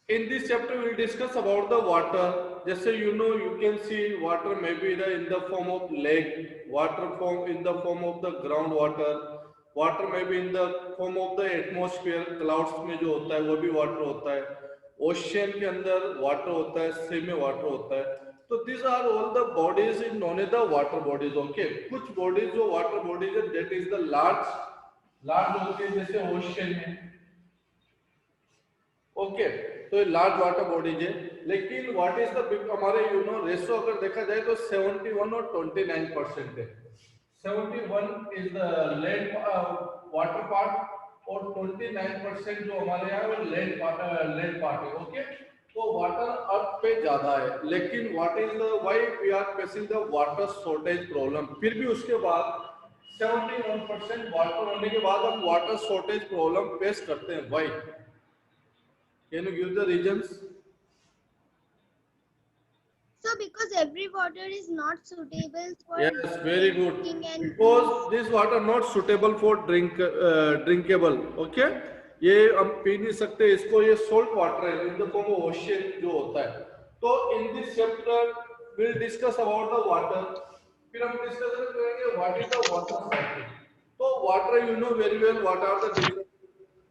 In this chapter, we'll discuss about the water. Just so you know, you can see water may be in the form of lake, water form in the form of the groundwater, water may be in the form of the atmosphere, clouds में जो होता है वो भी water होता है, ocean के अंदर water होता है, sea में water होता है. तो these are all the bodies in known as the water bodies. Okay, कुछ bodies जो water bodies है, that is the large होती है जैसे ocean है. ओके, तो ये लार्ज वाटर बॉडीज है. लेकिन व्हाट इज द हमारे रेशो अगर देखा जाए तो 71 और 29% है. 71 is the land water part और 29% जो हमारे यहाँ वो लैंड पार्ट है. ओके, तो वाटर अर्थ पे ज्यादा है. लेकिन what is the why we are facing the water shortage problem. फिर भी उसके बाद 71% वाटर होने के बाद हम वाटर शॉर्टेज प्रॉब्लम फेस करते हैं. Why? Can you give the reasons? So because every water is not suitable for Yes, very good. drinking and Because this water not suitable for drinkable. Okay? ये हम P नहीं सकते इसको. ये salt water है in the form of ocean जो होता है. तो in this chapter we'll discuss about the water. फिर हम discussion करेंगे what is the water cycle. तो water you know very well what are the different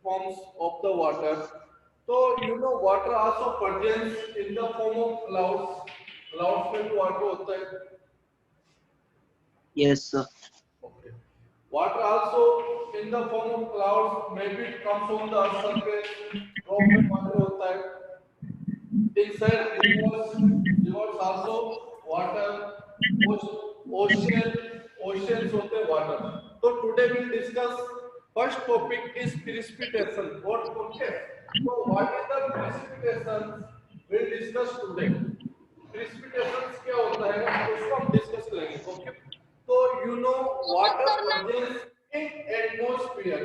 forms of the water. So you know water also presents in the form of clouds. Clouds में भी water होता है. Yes, sir. Okay. Water also in the form of clouds, maybe it comes on the earth surface. Drop में water होता है. Inside rivers also water. Oceans होते हैं water. So today we'll discuss. First topic is precipitation. What? Okay. So what is the precipitation? We'll discuss today. Precipitation क्या होता है उसको हम डिस्कस करेंगे. ओके, तो you know water presence in atmosphere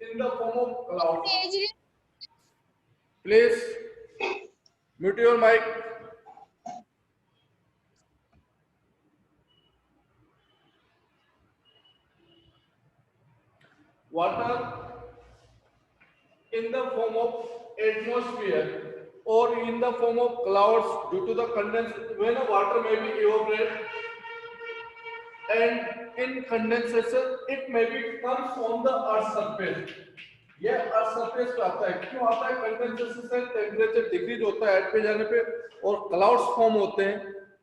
in the form of clouds. Please mute your mic. Water in the form of atmosphere or in the form of clouds due to the condensation. When a water may be evaporate and in condensation it may be comes on the earth surface. ये earth surface पे आता है. क्यों आता है? Condensation से temperature decrease होता है एट पे जाने पे और क्लाउड्स फॉर्म होते हैं.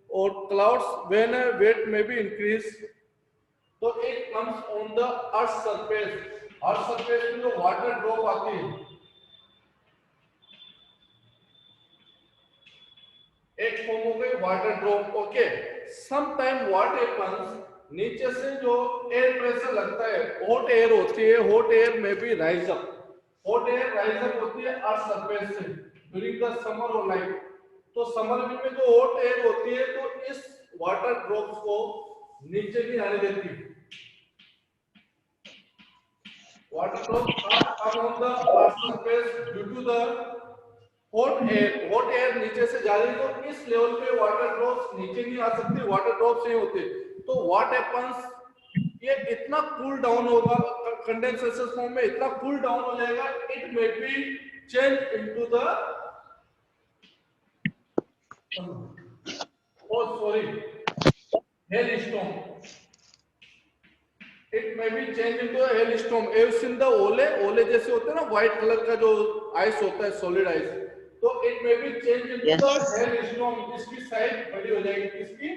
और क्लाउड्स व्हेन वेट में भी इंक्रीज तो it comes on the earth surface. Earth surface पे जो वाटर ड्रॉप आती है एक फॉर्म हो गई water drop. Okay, some time what happens नीचे से जो एयर प्रेशर लगता है, हॉट एयर होती है, हॉट एयर में भी rise up. Hot air rise up होती है अर्थ सरफेस से ड्यूरिंग द समर और नाइट. तो समर में जो हॉट एयर होती है तो इस वाटर ड्रॉप्स को नीचे नहीं आने देती. Water drops come on the earth surface due to the hot air नीचे से जा रही. तो इस लेवल पे वाटर ड्रॉप्स नीचे नहीं आ सकती. वाटर ड्रॉप्स नहीं होते. तो व्हाट हैपेंस ये इतना कूल डाउन होगा कंडेंसेशन फॉर्म में, इतना कूल डाउन हो जाएगा. It may be change into the hailstorm. It may be change into the hailstorm. Aves in the ओले जैसे होते हैं ना व्हाइट कलर का जो आइस होता है, सॉलिड आइस. तो it may be change into the hailstorm. इसकी साइज बड़ी हो जाएगी किसकी?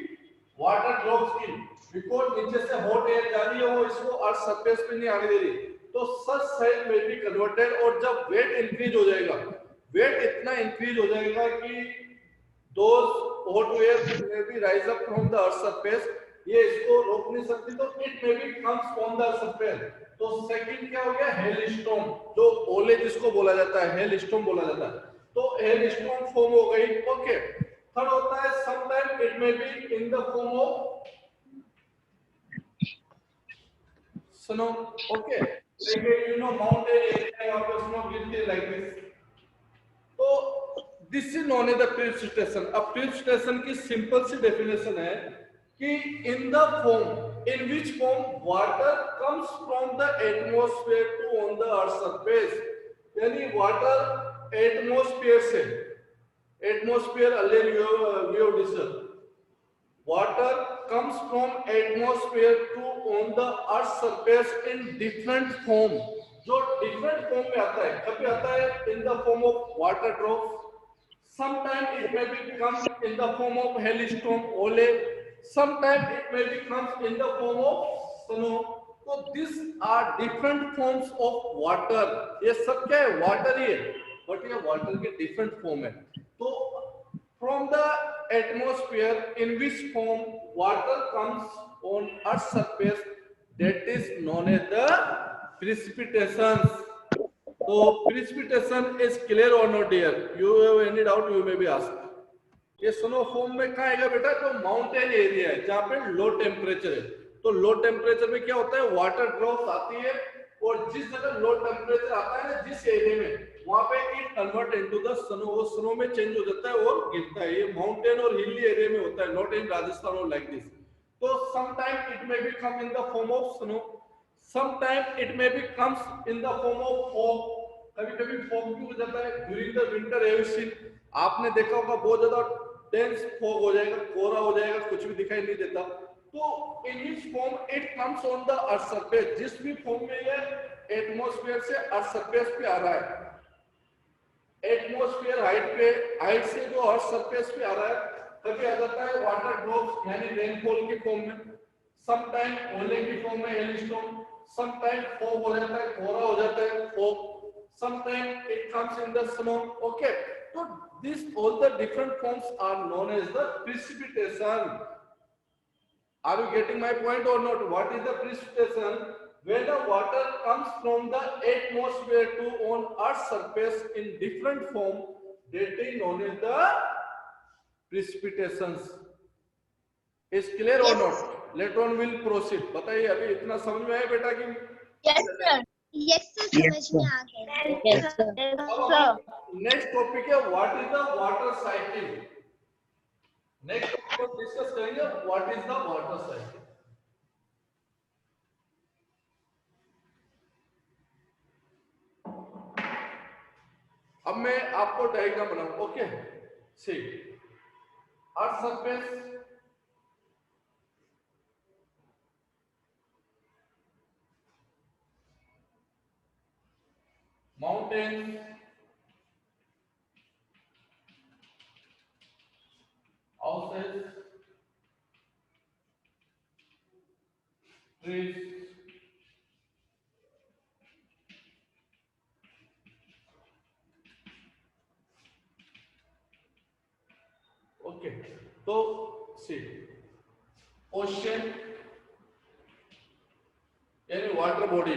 वाटर ड्रॉप्स की. बिकॉज नीचे से हॉट एयर जा रही है वो इसको अर्थ सरफेस पे नहीं आने दे रही. तो सच साइज में भी कन्वर्टेड. और जब वेट इंक्रीज हो जाएगा, वेट इतना इंक्रीज हो जाएगा कि दोस हॉट एयर में भी rise up from the earth surface. ये इसको रोक नहीं सकती. तो it may be comes on the surface. तो सेकंड क्या हो गया? हेलस्टॉर्म. जो ओले जिसको बोला जाता है हेलस्टॉर्म बोला जाता है. तो हेलस्टॉर्म फॉर्म हो गई. ओके, थर्ड होता है sometime it may be in the form of snow. Okay, like you know mountain area or the snow गिरती है like this. तो this is known as the precipitation. अब precipitation की simple सी definition है कि in the form in which form water comes from the atmosphere to on the earth surface. यानी water atmosphere से, atmosphere earlier we have discussed, water comes from atmosphere to on the earth surface in different form. जो different form में आता है, कभी आता है in the form of water drops, sometimes it may be comes in the form of hailstorm ओले, sometimes it may be comes in the form of snow. तो these are different forms of water. ये सब क्या है, water ही है, but ये water के different form है. तो from the atmosphere in which form water comes on earth's surface, that is known as the precipitations. So precipitation is clear or not dear? You have any doubt, you may be asked. ये snow form में कहाँ आएगा बेटा, जो mountain area है जहाँ पे low temperature है, तो लो टेम्परेचर में क्या होता है, वाटर ड्रॉप्स आती है, और जिस जगह लो टेम्परेचर आता है ना, जिस एरिया में, वहां पे it convert into the snow, वो स्नो में चेंज हो जाता है और गिरता है. ये माउंटेन और हिली एरिया में होता है, नॉट इन राजस्थान और लाइक दिस. तो sometime it may be come in the form of snow, sometime it may be comes in the form of fog. कभी-कभी फॉग भी हो जाता है during the winter. Have seen, आपने देखा होगा बहुत ज्यादा डेंस फॉग हो जाएगा, कोहरा हो जाएगा, कुछ भी दिखाई नहीं देता. तो in which form it comes on the earth surface, जिस भी फॉर्म में ये एटमॉस्फेयर से अर्थ सरफेस पे आ रहा है, एटमॉस्फेयर हाइट से जो अर्थ सरफेस पे आ रहा है, कभी आ जाता है वाटर ड्रॉप्स यानी रेनफॉल की फॉर्म में, सम टाइम ओले की फॉर्म में हेलस्टॉर्म, सम टाइम फॉग हो जाता है, कोहरा हो जाता है, fog, some time it comes in the snow. Okay, तो this all the different forms are known as the precipitation. Are you getting my point or not? What is the precipitation? When the water comes from the atmosphere to on Earth's surface in different form, that is known as the precipitations. Is clear or not? Later on we'll proceed. बताइए, अभी इतना समझ में आया बेटा कि? Yes sir. Yes sir, समझ में आ गया. Yes, sir. नेक्स्ट टॉपिक है what is the water cycle. Next topic discuss करेंगे what is the water cycle. अब मैं आपको डायग्राम बनाऊं. Okay, see earth surface, mountains, houses, trees, okay. तो सी ओशन यानी वाटर बॉडी.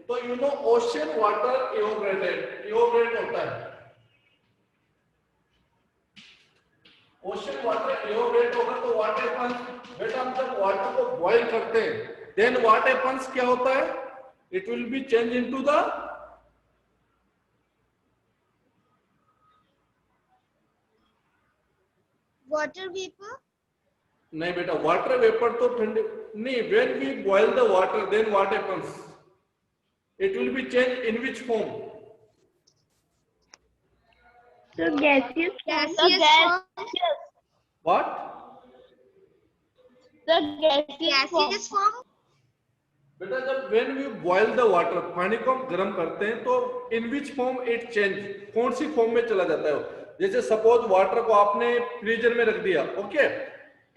तो you know ocean water evaporated होता है. ओशन वाटर इवोपरेट होगा तो व्हाट हैपेंस बेटा, हम जब वाटर को बॉईल करते हैं, देन व्हाट हैपेंस, क्या होता है, it will be change into the Water vapor. नहीं बेटा, वाटर वेपर तो ठंडे नहीं. When we boil the water, then what happens, it will be change in which form. So gaseous. Gaseous व्हाट? The gaseous form. Gaseous form. बेटा जब when we boil the water, पानी को हम गर्म करते हैं, तो in which form it change, कौन सी फॉर्म में चला जाता है. जैसे सपोज वाटर को आपने फ्रीजर में रख दिया, okay,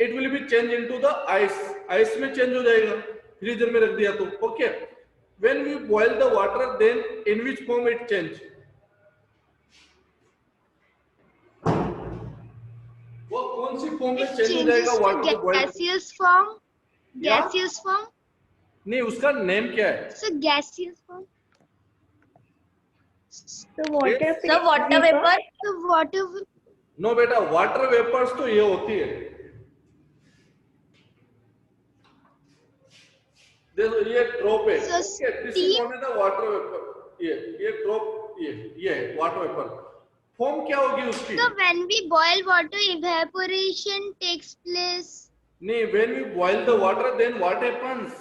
it will be change into the ice, ice में चेंज हो जाएगा, फ्रीजर में रख दिया तो. Okay, when we boil the water, then in which form it change, वो कौन सी फॉर्म में It चेंज हो जाएगा changes वाटर to को boil. gaseous form. Yeah. Gaseous form. नहीं, उसका नेम क्या है. So gaseous form. So water. Yes. So water vapor. So water. No बेटा, वाटर वेपर्स तो ये होती है, देखो ये ड्रॉप है. So okay, this is steam. Known as the water vapour. ये ड्रॉप, ये है वाटर वेपर. फॉर्म क्या होगी उसकी? So when we boil water, evaporation takes place. नहीं, when we boil the water, then what happens?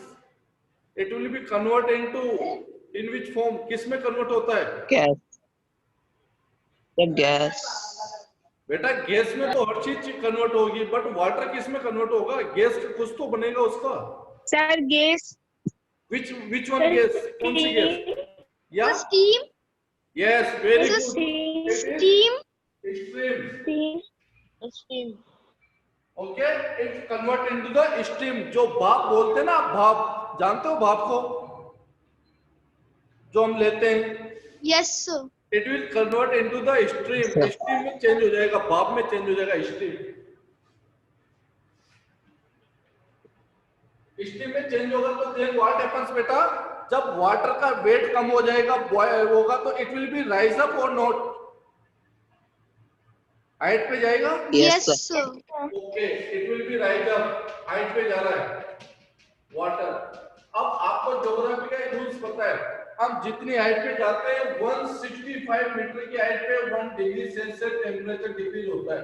It will be converted into in which form? किस में convert होता है? gas, The gas. बेटा gas में तो हर चीज कन्वर्ट होगी, बट वाटर किस में कन्वर्ट होगा? गैस कुछ तो बनेगा उसका। Sir, gas. Which one gas? कौन सी गैस? या So steam. Yes, very So good, it is steam. Stream. Steam. Okay, it convert into the steam. जो भाप बोलते हैं ना, भाप जानते हो भाप को, जो हम लेते हैं, Yes, sir. It will convert into the stream. Steam में चेंज हो जाएगा, भाप में चेंज हो जाएगा स्टीम। स्टीम में चेंज होगा तो देन व्हाट हैपेंस बेटा, जब वाटर का वेट कम हो जाएगा, बॉयल होगा, तो it will B rise up और नॉट, हाइट पे जाएगा। Yes, Yes, sir. Okay, it will B rise up, height पे जा रहा है वाटर। अब आपको ज्योग्राफी का रूल्स पता है, हम जितनी हाइट पे जाते हैं 165 मीटर की हाइट पे 1 डिग्री सेल्सियस टेम्परेचर डिक्रीज होता है।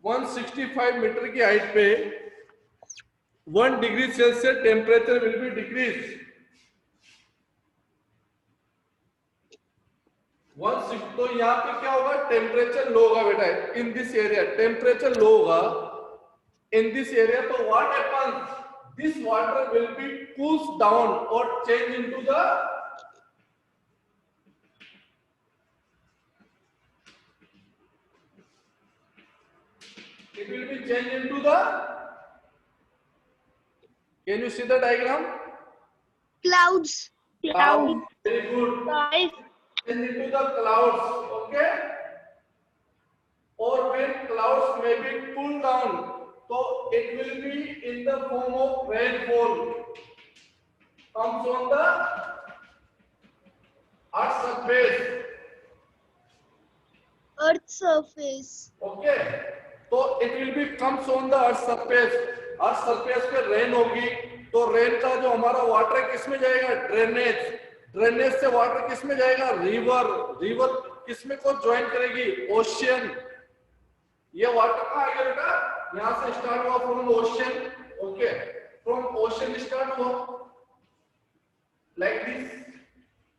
165 मीटर की हाइट पे 1 degree Celsius temperature will be decrease. 160, तो यहाँ पे क्या होगा, टेम्परेचर लो होगा बेटा, in this area temperature low होगा इन दिस एरिया। तो what happens, this water will be cools down और change into the it will be changed into the, can you see the diagram? Clouds. Cloud. Very good, Guys. change into the clouds, okay? Or when clouds may be cooled down, so it will be in the form of rainfall, comes on the earth surface, Earth surface. okay? तो it will be comes on the earth surface, earth surface पे rain होगी, तो rain का जो हमारा water है किस में जाएगा, ड्रेनेज। ड्रेनेज से वाटर किस में जाएगा, रिवर। रिवर किस में को ज्वाइन करेगी, ओशियन। ये वाटर कहाँ आएगा बेटा, यहाँ से स्टार्ट हुआ from ocean, okay, from ocean start हुआ like this,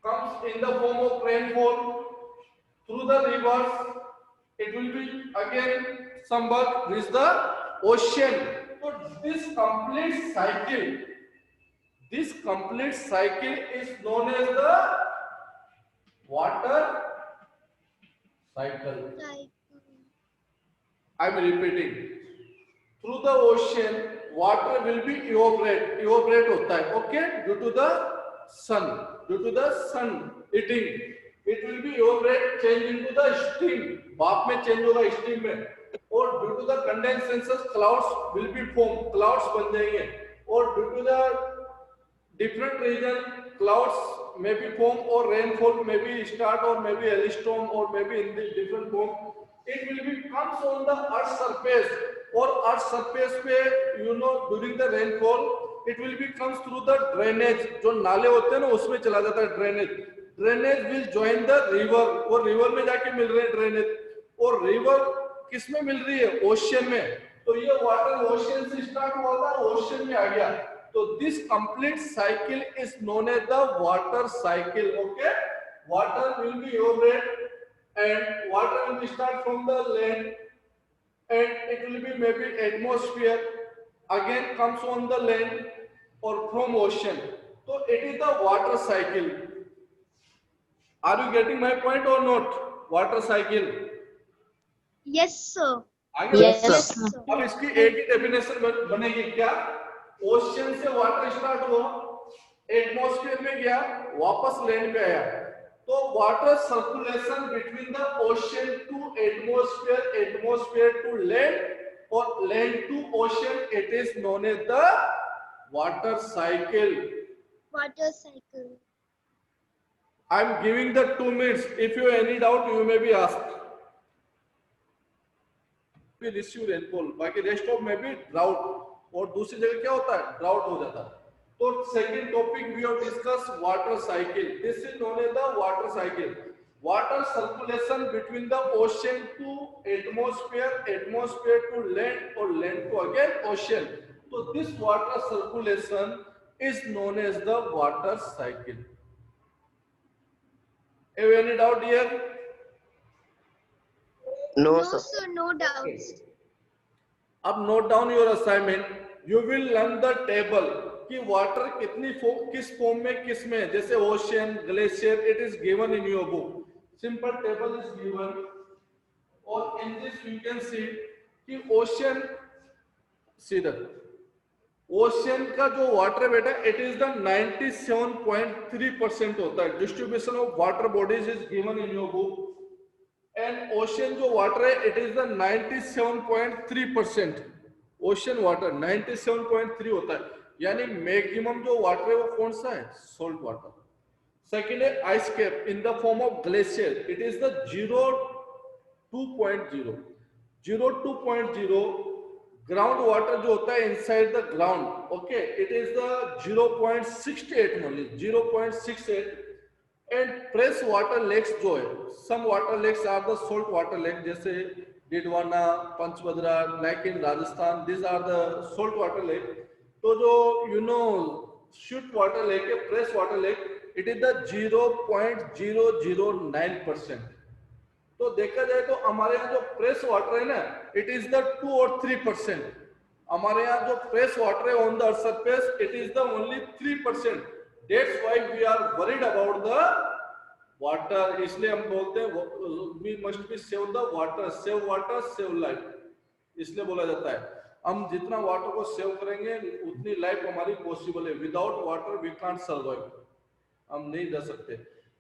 comes in the form of rainfall through the rivers, it will be again somewhat reach the ocean. So this complete cycle is known as the water cycle. Like, I am repeating, through the ocean water will be evaporate होता है, okay, due to the sun heating, it will be evaporate, change into the steam, भाप में change होगा steam में, और due to the condensations clouds will be formed, clouds बन जाएंगे, और due to the different region clouds may be formed or rainfall may be start or maybe hailstorm or maybe in the different form, it will be comes on the earth surface, or earth surface पे you know during the rainfall it will be comes through the drainage, जो नाले होते हैं ना उसमें चला जाता है drainage will join the river, और रिवर में जाके मिल रहे हैं ड्रेनेज, और रिवर किस में मिल रही है, ओशियन में। तो ये वाटर ओशियन से स्टार्ट हुआ था, ओशियन में आ गया, तो this complete cycle is known as the water cycle, okay. Water will be evaporate and water will start from the land and it will be maybe atmosphere, again comes on the land or from ocean, so it is the water cycle. Are you getting my point or not? Water cycle, yes, sir. आगे Yes, बढ़ो। sir. Sir. अब इसकी एक ही definition बनेगी, क्या, ocean से water start हुआ, atmosphere में गया, वापस लैंड पे आया, तो water circulation between the ocean to atmosphere, atmosphere to land, और land to ocean, it is known as the water cycle. Water cycle. I am giving the 2 minutes. If you have any doubt, you may be asked. We receive rainfall. बाकी rest of में भी drought, और दूसरी जगह क्या होता है, drought हो जाता है। तो second topic we have discuss water cycle, this is known as the water cycle. Water circulation between the ocean to atmosphere, atmosphere to land, और लैंड टू अगेन ओशियन, तो this water circulation is known as the water cycle. Have any doubt here? No, No, sir. sir, no doubts. अब note down your assignment. You will learn the table कि water किस form में किस में, जैसे ocean, glacier, it is given in your book. Simple table is given और in this you can see कि ocean, see the ocean का जो वाटर है बेटा, इट इज द 97.3% होता है. Distribution of water bodies is given in your book. And ocean जो water है, it is the 97.3%. Ocean water 97.3 होता है, यानी मैक्सिमम जो वाटर है वो कौन सा है? Salt water. सेकेंड है ice cap in the form of glacier, it is the 02.0. 02.0 ground water जो होता है inside the ground, okay, it is the 0.68 only, 0.68. And fresh water lakes जो है, some water lakes are the salt water lake, जैसे Didwana, Panchbhadra, like in Rajasthan, this are the salt water lake. तो जो you know salt water lake है, fresh water lake, it is the 0.009%. तो देखा जाए तो हमारे यहाँ जो फ्रेश वाटर है ना, इट इज द 2 और 3%. हमारे यहाँ जो फ्रेश वाटर है on the earth surface, it is the only 3%. That's why we are worried about the water. इसलिए हम बोलते हैं we must be save the water, save life. इसलिए बोला जाता है हम जितना वाटर को सेव करेंगे उतनी लाइफ हमारी पॉसिबल है. Without water we can't survive, हम नहीं रह सकते.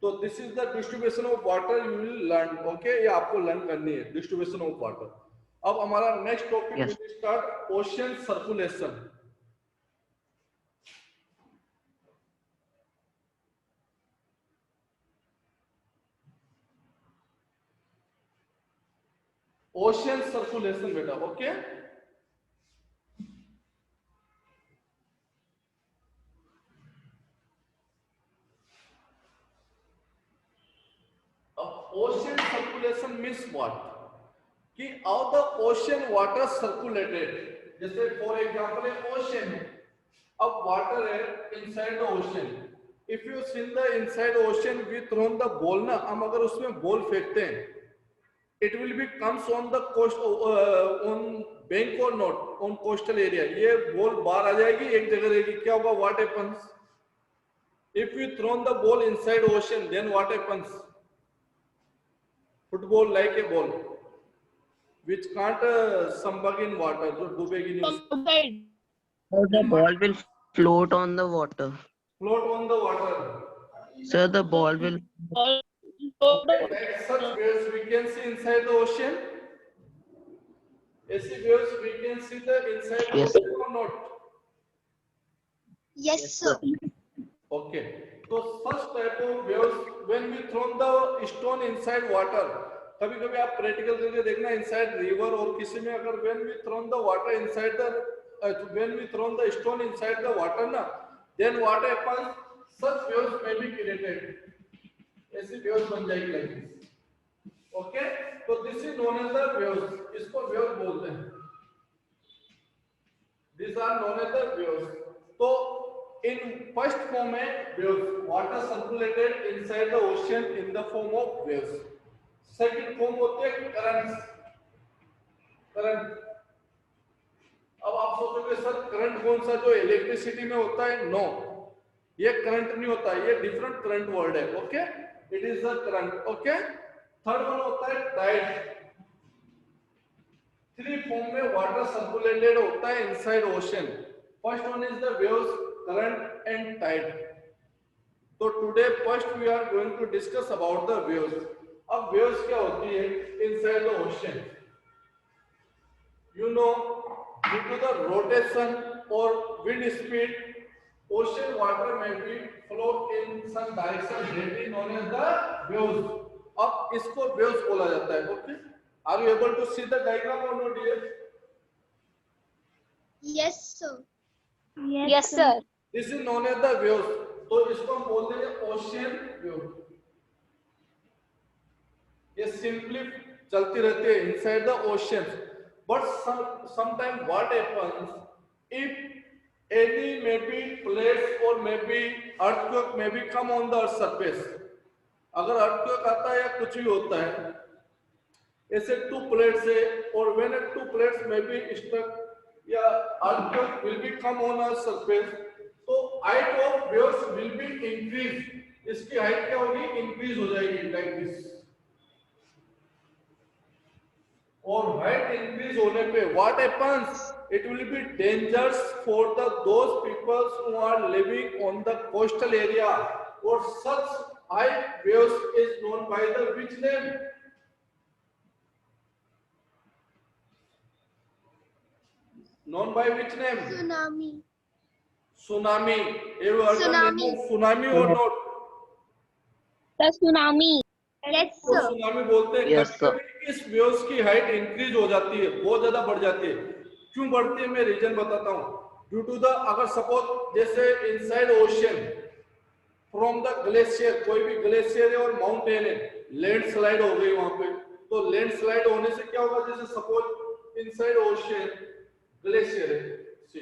तो this is the distribution of water, you will learn. Okay, ये आपको लर्न करनी है, डिस्ट्रीब्यूशन ऑफ वाटर. अब हमारा next topic Yes. Will start ocean circulation. Ocean circulation बेटा, okay. Ocean circulation means what? कि how the ocean water circulated. जैसे for example है ओशियन है, अब वाटर है inside the ocean. If you see the inside ocean we thrown the ball ना, हम अगर उसमें बॉल फेंकते हैं, it will be comes on the coast on bank or not on coastal area. ये बॉल बाहर आ जाएगी, एक जगह रहेगी. क्या होगा? what happens if we thrown the ball inside ocean, then what happens? Football like a ball which can't submerge in water, जो डूबेगी नहीं, Outside. Sir, the ball will float on the water. float on the water. Sir, the ball will. Like such waves we can see inside the ocean. ऐसी waves we can see the inside the Yes. ocean or not? Yes, sir. Okay. So such type of waves when we throw the stone inside water. कभी कभी आप practical करके देखना, inside river और किसी में अगर when we throw the water inside the when we throw the stone inside the water ना, then what happens? Such waves may be created. ऐसी वेव्स बन जाएगी लाइक दिस. ओके, तो this is known as the waves. इसको waves बोलते हैं. This are known as the waves. तो in first form में waves, water circulated inside the ocean in the form of waves. Second form होते हैं currents. Current. अब आप सोचोगे सर करंट कौन सा, जो इलेक्ट्रिसिटी में होता है? नो, ये करंट नहीं होता, ये डिफरेंट करंट वर्ड है. Okay, it is the current. Okay. Third one होता है टाइड. थ्री फॉर्म में वाटर सर्कुलेटेड होता है inside ocean. First one is the waves, current and tide. तो today first we are going to discuss about the waves. अब waves क्या होती है inside the ocean? You know, due to the rotation और wind speed, ocean water may be float in some direction, that is known as the waves. अब इसको waves बोला जाता है. Okay, are you able to see the diagram और no dear? Yes, sir. Yes, sir. This is known as the waves. तो इसको हम बोलते हैं ओशियन वेव. ये सिंपली चलती रहती है inside the ocean. But sometime what happens if any may be plates or may be earthquake may be come on the earth surface. अगर earthquake आता है या कुछ भी होता है, ऐसे 2 plates है, और when 2 plates may be stuck या earthquake will be come on a surface, तो height of waves will be increase, इसकी हाइट क्या होगी, इंक्रीज हो जाएगी लाइक दिस। और हाइट इंक्रीज होने पे what happens, it will be dangerous for the those peoples who are living on the coastal area, और such high waves is known by the which name, known by which name? Tsunami. Tsunami. Have you heard the name Tsunami. of tsunami or not? The tsunami. Yes, तो sir. Tsunami बोलते हैं। Yes, sir. कभी-कभी इस waves की height increase हो जाती है, बहुत ज्यादा बढ़ जाती है। क्यों बढ़ती है, मैं रीजन बताता हूँ। ड्यू टू द, अगर सपोज जैसे inside ocean from the glacier, कोई भी ग्लेशियर है और माउंटेन है, लैंडस्लाइड हो गई वहां पे, तो लैंडस्लाइड होने से क्या होगा, जैसे सपोज इनसाइड ओशियन ग्लेशियर है, सी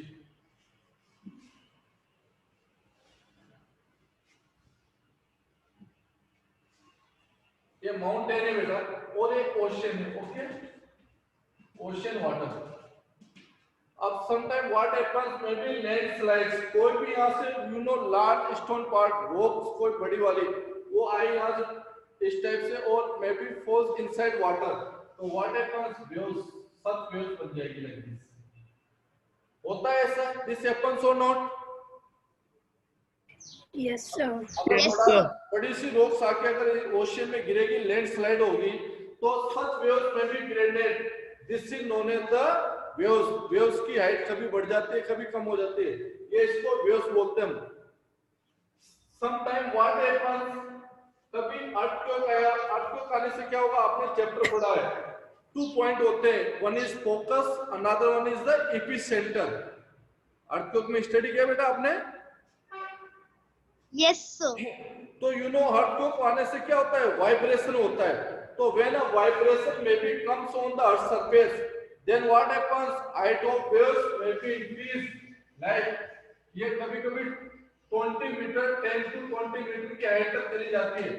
ये माउंटेन है बेटा, और एक ओशियन है, ओके, ओशियन वाटर। अब sometime what happens, may be landslides, कोई भी यहाँ से you know large stone part, rocks कोई बड़ी वाली वो आई यहाँ से इस टाइप से, और may be falls inside water, तो व्हाट हैपेंस, वेव्स, सब वेव्स बन जाएगी लाइक दिस। होता है ऐसा, दिस हैपेंस और not? Yes, sir. Yes, sir. बड़ी सी रॉक्स आके अगर ओशियन में गिरेगी, लैंडस्लाइड होगी, तो सच वेव्स में भी grenade, this is known as the waves. Waves की हाइट कभी बढ़ जाती है, कभी कम हो जाती है, ये इसको वेव्स बोलते हैं। समटाइम व्हाट हैपेंस, कभी अर्थक्वेक आया, अर्थक्वेक आने से क्या होगा, आपने चैप्टर पढ़ा है, 2 पॉइंट होते हैं, one is focus, another one is the epicentre. Earthquake में स्टडी किया बेटा आपने? Yes, sir. तो यू नो अर्थक्वेक आने से क्या होता है, वाइब्रेशन होता है, तो when a vibration may be comes on the earth surface, then what happens, height of waves may be increase, like ये कभी-कभी 20 मीटर, 10 to 20 मीटर की हाइट तक चली जाती है।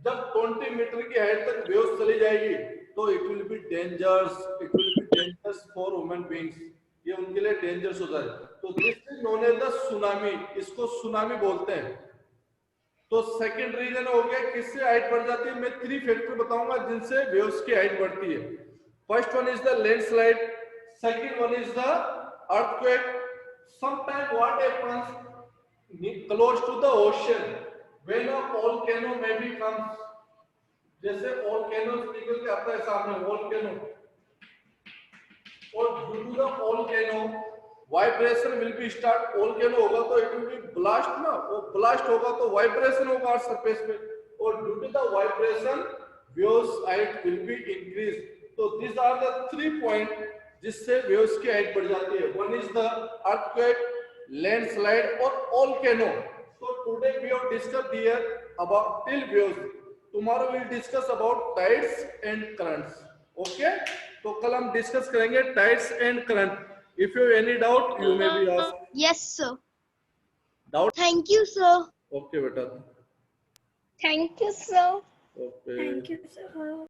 जब 20 मीटर की हाइट तक वेव्स चली जाएगी, तो it will be dangerous, it will be dangerous for human beings, ये उनके लिए डेंजरस हो जाए, तो this is known as the tsunami, इसको सुनामी बोलते हैं। तो सेकंड रीजन हो गया किससे हाइट बढ़ जाती है, मैं 3 फैक्टर बताऊंगा जिनसे वेव्स की हाइट बढ़ती है। First one is the landslide, second one is the earthquake, sometime what happens close to the ocean, when a volcano may be comes, जैसे वोल्केनो निकल के आता है सामने वोल्केनो, और due to the volcano vibration will be start, volcano होगा तो it will B blast ना, वो ब्लास्ट होगा तो वाइब्रेशन होगा सरफेस पे, और due to the vibration waves height will be increase. तो दिस आर द 3 पॉइंट जिससे वेव्स की हाइट बढ़ जाती है, one is the earthquake, landslide और volcano. So today we have discussed here about till waves. Tomorrow we will discuss about tides and currents. Okay? तो कल हम डिस्कस करेंगे tides and current. If you have any doubt, you may be asked. Yes, sir. Doubt? Thank you, sir. Okay, beta. Thank you, sir. Okay. Thank you, sir.